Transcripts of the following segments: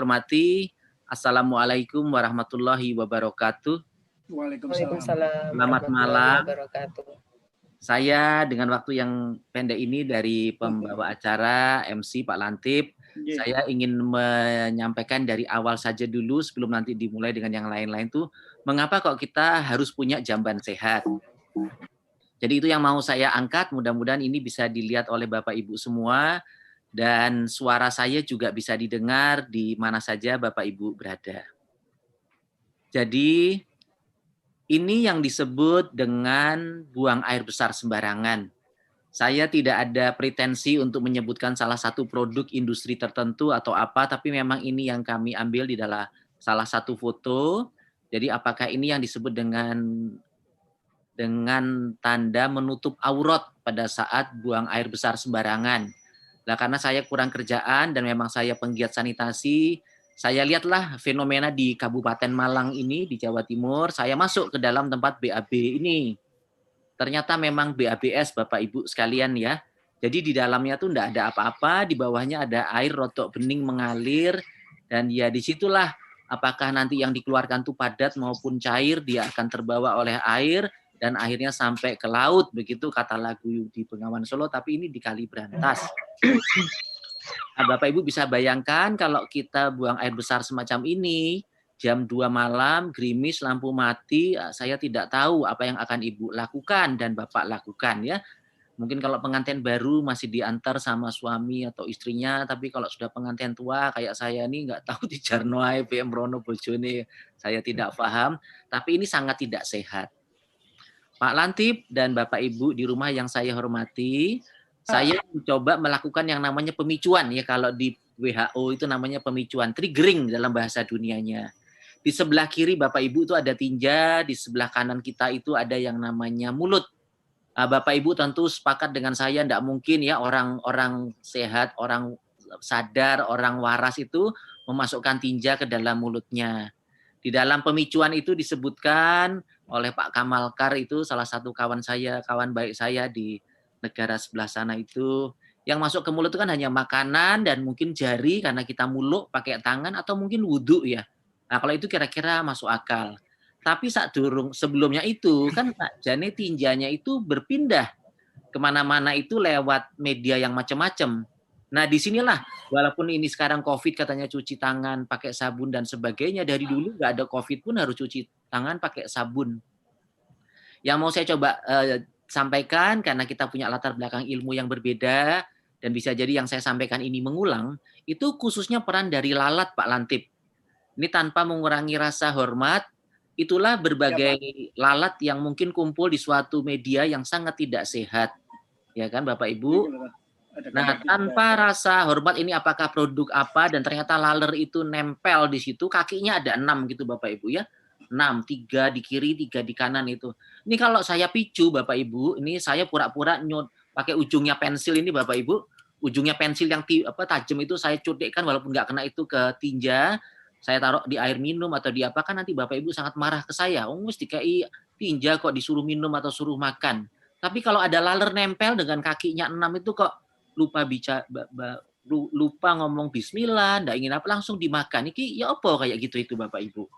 Hormati, Assalamualaikum warahmatullahi wabarakatuh. Waalaikumsalam. Selamat Warahmatullahi malam. wabarakatuh. Saya dengan waktu yang pendek ini dari pembawa acara MC Pak Lantip, saya ingin menyampaikan dari awal saja dulu sebelum nanti dimulai dengan yang lain-lain tuh, mengapa kok kita harus punya jamban sehat. Jadi itu yang mau saya angkat, mudah-mudahan ini bisa dilihat oleh Bapak Ibu semua, dan suara saya juga bisa didengar di mana saja Bapak Ibu berada. Jadi ini yang disebut dengan buang air besar sembarangan. Saya tidak ada pretensi untuk menyebutkan salah satu produk industri tertentu atau apa, tapi memang ini yang kami ambil di dalam salah satu foto. Jadi apakah ini yang disebut dengan tanda menutup aurat pada saat buang air besar sembarangan. Nah, karena saya kurang kerjaan dan memang saya penggiat sanitasi, saya lihatlah fenomena di Kabupaten Malang ini, di Jawa Timur, saya masuk ke dalam tempat BAB ini. Ternyata memang BABS, Bapak Ibu sekalian ya. Jadi di dalamnya tuh enggak ada apa-apa, di bawahnya ada air rotok bening mengalir, dan ya disitulah apakah nanti yang dikeluarkan tuh padat maupun cair, dia akan terbawa oleh air, dan akhirnya sampai ke laut, begitu kata lagu di Bengawan Solo, tapi ini di Kali Brantas. Nah, Bapak Ibu bisa bayangkan kalau kita buang air besar semacam ini, jam 2 malam, gerimis, lampu mati, saya tidak tahu apa yang akan Ibu lakukan dan Bapak lakukan ya. Mungkin kalau pengantin baru masih diantar sama suami atau istrinya, tapi kalau sudah pengantin tua kayak saya nih nggak tahu di Jarnoai, PM Rono Bojone, saya tidak paham, tapi ini sangat tidak sehat. Pak Lantip dan Bapak Ibu di rumah yang saya hormati, saya mencoba melakukan yang namanya pemicuan ya, kalau di WHO itu namanya pemicuan, triggering dalam bahasa dunianya. Di sebelah kiri Bapak Ibu itu ada tinja, di sebelah kanan kita itu ada yang namanya mulut. Bapak Ibu tentu sepakat dengan saya, tidak mungkin ya orang sehat, orang sadar, orang waras itu memasukkan tinja ke dalam mulutnya. Di dalam pemicuan itu disebutkan oleh Pak Kamalkar, itu salah satu kawan saya, kawan baik saya di negara sebelah sana itu, yang masuk ke mulut itu kan hanya makanan dan mungkin jari karena kita muluk pakai tangan atau mungkin wudhu ya. Nah kalau itu kira-kira masuk akal. Tapi sebelumnya itu kan Pak Jane tinjanya itu berpindah kemana-mana itu lewat media yang macam-macam. Nah disinilah walaupun ini sekarang COVID katanya cuci tangan pakai sabun dan sebagainya, dari dulu nggak ada COVID pun harus cuci tangan pakai sabun. Yang mau saya coba sampaikan, karena kita punya latar belakang ilmu yang berbeda, dan bisa jadi yang saya sampaikan ini mengulang, itu khususnya peran dari lalat Pak Lantip. Ini tanpa mengurangi rasa hormat, itulah berbagai lalat yang mungkin kumpul di suatu media yang sangat tidak sehat. Ya kan Bapak Ibu? Nah, tanpa rasa hormat ini apakah produk apa, dan ternyata laler itu nempel di situ, kakinya ada 6 gitu Bapak Ibu ya. 6, 3 di kiri, 3 di kanan itu. Ini kalau saya picu Bapak Ibu, ini saya pura-pura pakai ujungnya pensil ini Bapak Ibu, ujungnya pensil yang tajam itu saya cutikkan walaupun nggak kena itu ke tinja, saya taruh di air minum atau di apa, kan nanti Bapak Ibu sangat marah ke saya. Oh, mesti kayak tinja kok disuruh minum atau suruh makan. Tapi kalau ada laler nempel dengan kakinya 6 itu kok lupa lupa ngomong bismillah, ndak ingin apa langsung dimakan. Iki ya apa kayak gitu itu Bapak Ibu.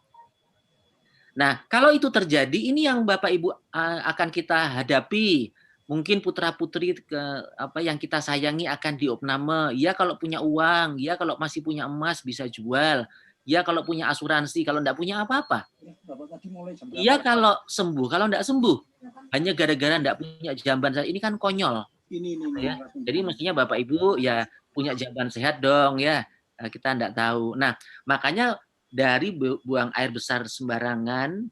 Nah, kalau itu terjadi, ini yang Bapak Ibu akan kita hadapi. Mungkin putra-putri yang kita sayangi akan diopname. Ya kalau punya uang, ya kalau masih punya emas bisa jual. Ya kalau punya asuransi, kalau enggak punya apa-apa. Iya kalau sembuh, kalau enggak sembuh. Hanya gara-gara enggak punya jamban, ini kan konyol. Ya. Jadi mestinya Bapak Ibu ya punya jamban sehat dong ya. Kita enggak tahu. Nah, makanya dari buang air besar sembarangan,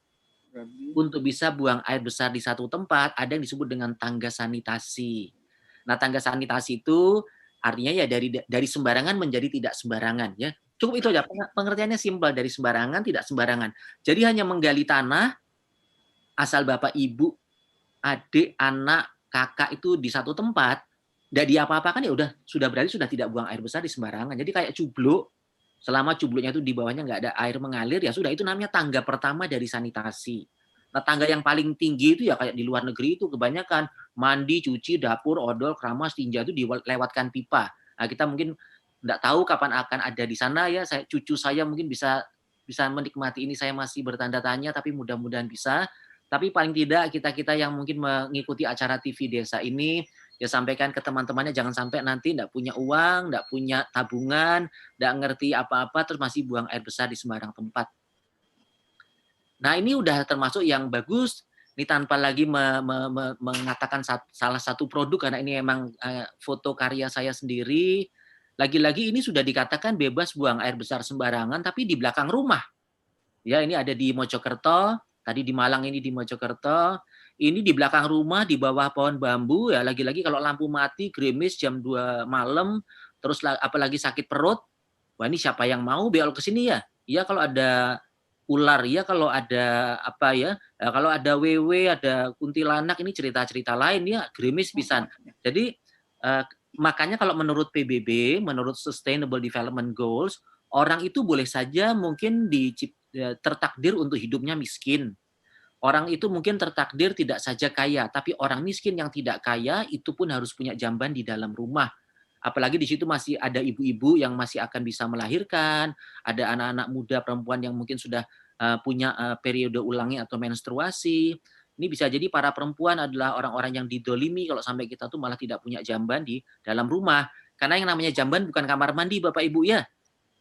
untuk bisa buang air besar di satu tempat, ada yang disebut dengan tangga sanitasi. Nah, tangga sanitasi itu artinya ya dari sembarangan menjadi tidak sembarangan ya. Cukup itu aja, pengertiannya simpel, dari sembarangan tidak sembarangan. Jadi hanya menggali tanah, asal Bapak Ibu, adik, anak, kakak itu di satu tempat, nggak diapa-apakan ya udah, sudah berarti sudah tidak buang air besar di sembarangan. Jadi kayak cubluk, selama cubluknya itu di bawahnya nggak ada air mengalir, ya sudah, itu namanya tangga pertama dari sanitasi. Nah, tangga yang paling tinggi itu ya kayak di luar negeri itu kebanyakan mandi, cuci, dapur, odol, keramas, tinja itu dilewatkan pipa. Nah, kita mungkin nggak tahu kapan akan ada di sana ya. Cucu saya mungkin bisa bisa menikmati ini, saya masih bertanda tanya, tapi mudah-mudahan bisa. Tapi paling tidak kita-kita yang mungkin mengikuti acara TV desa ini, ya sampaikan ke teman-temannya jangan sampai nanti nggak punya uang, nggak punya tabungan, nggak ngerti apa-apa, terus masih buang air besar di sembarang tempat. Nah ini udah termasuk yang bagus, ini tanpa lagi mengatakan salah satu produk, karena ini emang foto karya saya sendiri. Lagi-lagi ini sudah dikatakan bebas buang air besar sembarangan, tapi di belakang rumah. Ya, ini ada di Mojokerto, tadi di Malang ini di Mojokerto. Ini di belakang rumah, di bawah pohon bambu, ya lagi-lagi kalau lampu mati, gerimis jam 2 malam, terus apalagi sakit perut, wah ini siapa yang mau belok ke sini ya? Iya kalau ada ular, ya kalau ada apa ya, kalau ada wewe, ada kuntilanak, ini cerita-cerita lain ya, gerimis pisan. Jadi makanya kalau menurut PBB, menurut Sustainable Development Goals, orang itu boleh saja mungkin tertakdir untuk hidupnya miskin. Orang itu mungkin tertakdir tidak saja kaya, tapi orang miskin yang tidak kaya itu pun harus punya jamban di dalam rumah. Apalagi di situ masih ada ibu-ibu yang masih akan bisa melahirkan, ada anak-anak muda perempuan yang mungkin sudah punya periode ulangi atau menstruasi. Ini bisa jadi para perempuan adalah orang-orang yang didolimi kalau sampai kita tuh malah tidak punya jamban di dalam rumah. Karena yang namanya jamban bukan kamar mandi, Bapak Ibu ya.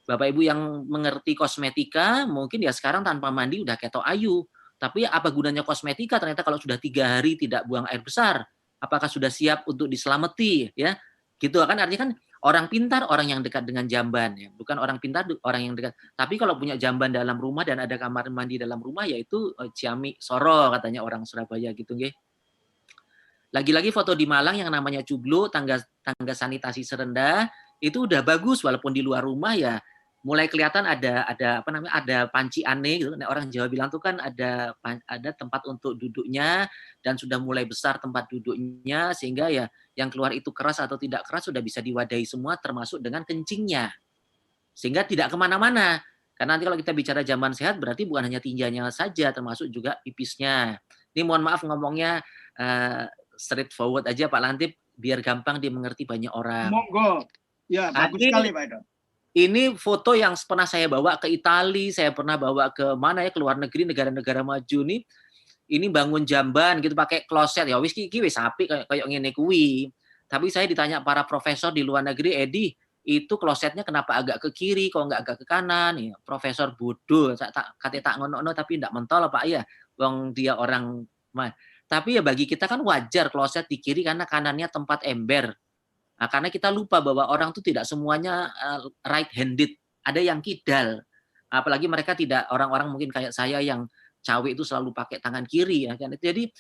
Bapak Ibu yang mengerti kosmetika, mungkin ya sekarang tanpa mandi udah ketok ayu. Tapi apa gunanya kosmetika ternyata kalau sudah 3 hari tidak buang air besar? Apakah sudah siap untuk diselamati? Ya, gitu kan artinya kan orang pintar orang yang dekat dengan jamban, ya. Bukan orang pintar orang yang dekat. Tapi kalau punya jamban dalam rumah dan ada kamar mandi dalam rumah, yaitu ciami soro katanya orang Surabaya gitu, nggih. Lagi-lagi foto di Malang yang namanya Cublo, tangga tangga sanitasi serendah, itu udah bagus walaupun di luar rumah ya mulai kelihatan ada apa namanya, ada panci aneh gitu. Orang Jawa bilang tuh kan ada tempat untuk duduknya dan sudah mulai besar tempat duduknya sehingga ya yang keluar itu keras atau tidak keras sudah bisa diwadahi semua termasuk dengan kencingnya. Sehingga tidak kemana-mana. Karena nanti kalau kita bicara zaman sehat berarti bukan hanya tinjanya saja termasuk juga pipisnya. Ini mohon maaf ngomongnya straightforward aja Pak Lantip biar gampang dimengerti banyak orang. Monggo. Ya, bagus sekali Pak Edo. Ini foto yang pernah saya bawa ke Italia, saya pernah bawa ke mana ya, ke luar negeri, negara-negara maju nih. Ini bangun jamban gitu pakai kloset ya wis iki wis apik kayak ngene kuwi. Tapi saya ditanya para profesor di luar negeri, "Edi, itu klosetnya kenapa agak ke kiri kok nggak agak ke kanan?" Ya, profesor bodoh, kate tak ngono-ngono tapi ndak mentol Pak ya. Wong dia orang tapi ya bagi kita kan wajar kloset di kiri karena kanannya tempat ember. Nah, karena kita lupa bahwa orang itu tidak semuanya right handed, ada yang kidal. Apalagi mereka tidak orang-orang mungkin kayak saya yang cawe itu selalu pakai tangan kiri ya kan. Jadi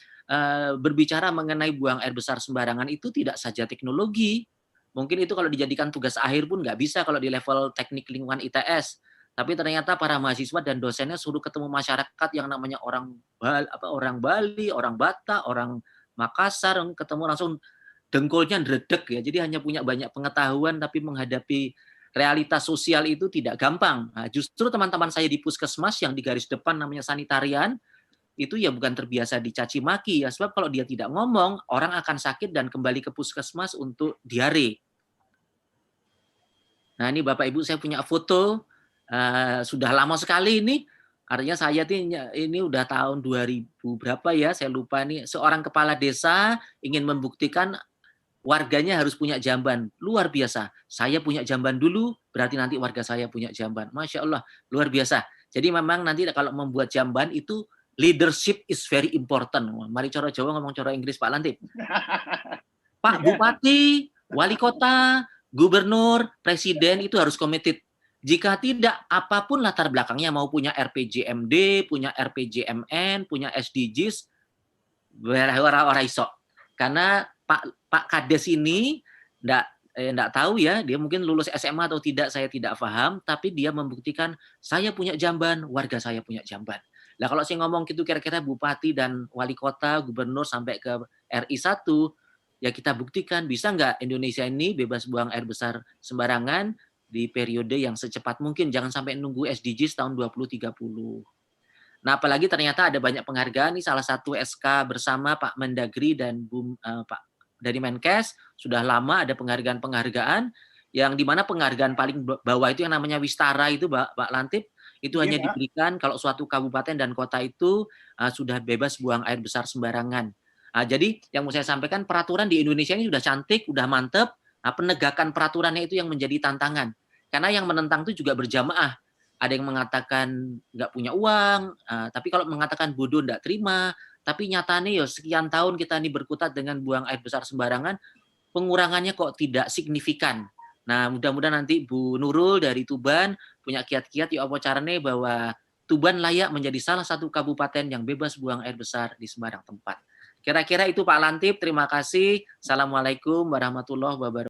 berbicara mengenai buang air besar sembarangan itu tidak saja teknologi. Mungkin itu kalau dijadikan tugas akhir pun nggak bisa kalau di level teknik lingkungan ITS. Tapi ternyata para mahasiswa dan dosennya suruh ketemu masyarakat yang namanya orang Bali, orang Batak, orang Makassar, ketemu langsung dengkulnya ndredeg ya. Jadi hanya punya banyak pengetahuan tapi menghadapi realitas sosial itu tidak gampang. Nah, justru teman-teman saya di puskesmas yang di garis depan namanya sanitarian itu ya bukan terbiasa dicaci maki ya, sebab kalau dia tidak ngomong orang akan sakit dan kembali ke puskesmas untuk diare. Nah ini Bapak Ibu saya punya foto sudah lama sekali ini. Artinya saya ini udah tahun 2000 berapa ya, saya lupa nih. Seorang kepala desa ingin membuktikan warganya harus punya jamban. Luar biasa. Saya punya jamban dulu, berarti nanti warga saya punya jamban. Masya Allah, luar biasa. Jadi memang nanti kalau membuat jamban itu leadership is very important. Mari coro Jawa ngomong coro Inggris Pak Lantip. Pak Bupati, Wali Kota, Gubernur, Presiden itu harus committed. Jika tidak, apapun latar belakangnya, mau punya RPJMD, punya RPJMN, punya SDGs, orang iso. Karena Pak Kades ini enggak tahu ya, dia mungkin lulus SMA atau tidak, saya tidak paham, tapi dia membuktikan saya punya jamban, warga saya punya jamban. Nah kalau saya ngomong gitu kira-kira bupati dan wali kota, gubernur sampai ke RI 1, ya kita buktikan bisa nggak Indonesia ini bebas buang air besar sembarangan di periode yang secepat mungkin. Jangan sampai nunggu SDGs tahun 2030. Nah, apalagi ternyata ada banyak penghargaan. Ini salah satu SK bersama Pak Mendagri dan Pak dari Menkes. Sudah lama ada penghargaan-penghargaan. yang dimana penghargaan paling bawah itu yang namanya Wistara itu Pak Lantip, itu Iya, hanya Pak. diberikan kalau suatu kabupaten dan kota itu sudah bebas buang air besar sembarangan. Jadi yang mau saya sampaikan peraturan di Indonesia ini sudah cantik, sudah mantep. Penegakan peraturannya itu yang menjadi tantangan. Karena yang menentang itu juga berjamaah. Ada yang mengatakan nggak punya uang, tapi kalau mengatakan bodoh nggak terima, tapi nyatanya ya sekian tahun kita ini berkutat dengan buang air besar sembarangan, pengurangannya kok tidak signifikan. Nah, mudah-mudahan nanti Bu Nurul dari Tuban punya kiat-kiat ya apa caranya bahwa Tuban layak menjadi salah satu kabupaten yang bebas buang air besar di sembarang tempat. Kira-kira itu Pak Lantip, terima kasih. Assalamualaikum warahmatullahi wabarakatuh.